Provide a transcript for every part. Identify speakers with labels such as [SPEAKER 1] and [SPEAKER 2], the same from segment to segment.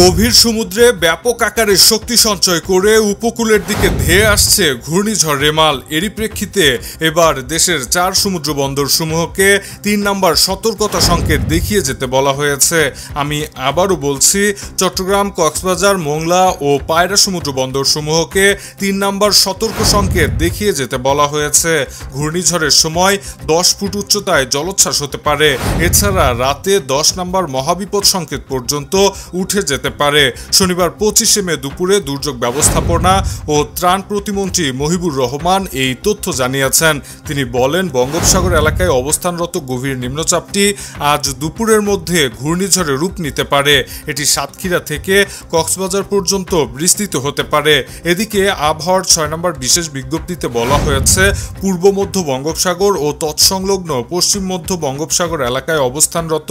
[SPEAKER 1] গভীর সমুদ্রে ব্যাপক আকারে শক্তি সঞ্চয় করে উপকূলের দিকে ধেয়ে আসছে ঘূর্ণিঝড় রেমাল। এরই প্রেক্ষিতে এবার দেশের 4 সমুদ্র বন্দর সমূহকে 3 নম্বর সতর্কতা সংকেত দেখিয়ে যেতে বলা হয়েছে। আমি আবারও বলছি, চট্টগ্রাম, কক্সবাজার, মোংলা ও পায়রা সমুদ্র বন্দর সমূহকে 3 নম্বর সতর্ক সংকেত দেখিয়ে যেতে বলা হয়েছে। ঘূর্ণিঝড়ের সময় 10 ফুট উচ্চতায় জলোচ্ছ্বাস হতে পারে। এছাড়া রাতে 10 নম্বর মহাবিপদ সংকেত পর্যন্ত উঠে যেতে পারে। শনিবার 25শে মে দুপুরে দুর্যোগ ব্যবস্থাপনা ও ত্রাণ প্রতিমন্ত্রী মহিবুর রহমান এই তথ্য জানিয়েছেন। তিনি বলেন, বঙ্গোপসাগর এলাকায় অবস্থানরত গভীর নিম্নচাপটি আজ দুপুরের মধ্যে ঘূর্ণিঝড়ে রূপ নিতে পারে। এটি সাতক্ষীরা থেকে কক্সবাজার পর্যন্ত বিস্তৃত হতে পারে। এদিকে আবহাওয়ার 6 নম্বর বিশেষ বিজ্ঞপ্তিতে বলা হয়েছে, পূর্ব মধ্য বঙ্গোপসাগর ও তৎসংলগ্ন পশ্চিম মধ্য বঙ্গোপসাগর এলাকায় অবস্থানরত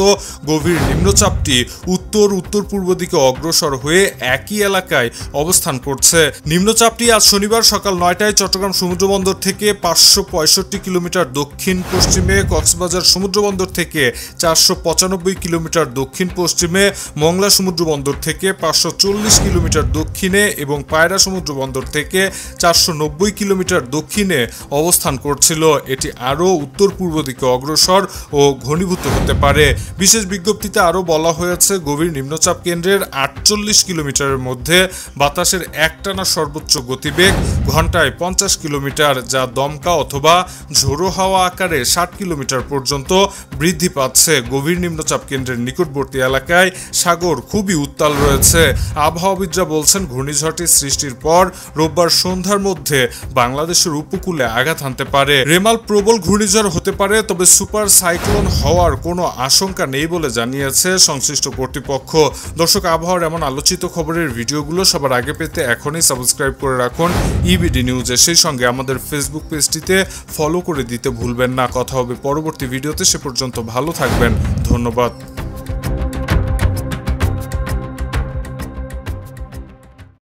[SPEAKER 1] গভীর নিম্নচাপটি উত্তর পূর্ব দিকে অগ্রসর হয়ে একই এলাকায় অবস্থান করছে। নিম্নচাপটি আজ শনিবার সকাল 9টায় চট্টগ্রাম সমুদ্রবন্দর থেকে 565 কিলোমিটার দক্ষিণ পশ্চিমে, কক্সবাজার সমুদ্রবন্দর থেকে 495 কিলোমিটার দক্ষিণ পশ্চিমে, মোংলা সমুদ্রবন্দর থেকে 540 কিলোমিটার দক্ষিণে এবং পায়রা সমুদ্রবন্দর থেকে 490 কিলোমিটার দক্ষিণে অবস্থান করছিল। এটি আরও উত্তর পূর্ব দিকে অগ্রসর ও ঘনীভূত হতে পারে। বিশেষ বিজ্ঞপ্তিতে আরও বলা হয়েছে, গভীর নিম্নচাপ কেন্দ্রের 48 কিলোমিটারের মধ্যে বাতাসের একটানা সর্বোচ্চ গতিবেগ ঘন্টায় 50 কিলোমিটার, যা দমকা অথবা ঝোড়ো হাওয়া আকারে 60 কিলোমিটার পর্যন্ত বৃদ্ধি পাচ্ছে। গভীর নিম্নচাপ কেন্দ্রের নিকটবর্তী এলাকায় সাগর খুবই উত্তাল রয়েছে। আবহাওয়াবিদরা বলছেন, ঘূর্ণিঝড়টি সৃষ্টির পর রোববার সন্ধ্যার মধ্যে বাংলাদেশের উপকূলে আঘাত হানতে পারে। রেমাল প্রবল ঘূর্ণিঝড় হতে পারে, তবে সুপার সাইক্লোন হওয়ার কোনো আশঙ্কা নেই বলে জানিয়েছে সংশ্লিষ্ট কর্তৃপক্ষ। দর্শক, আবহাওয়ার এমন আলোচিত খবরের ভিডিওগুলো সবার আগে পেতে এখনই সাবস্ক্রাইব করে রাখুন ইবিডি নিউজে। সেই সঙ্গে আমাদের ফেসবুক পেজটিতে ফলো করে দিতে ভুলবেন না। কথা হবে পরবর্তী ভিডিওতে, সে পর্যন্ত ভালো থাকবেন। ধন্যবাদ।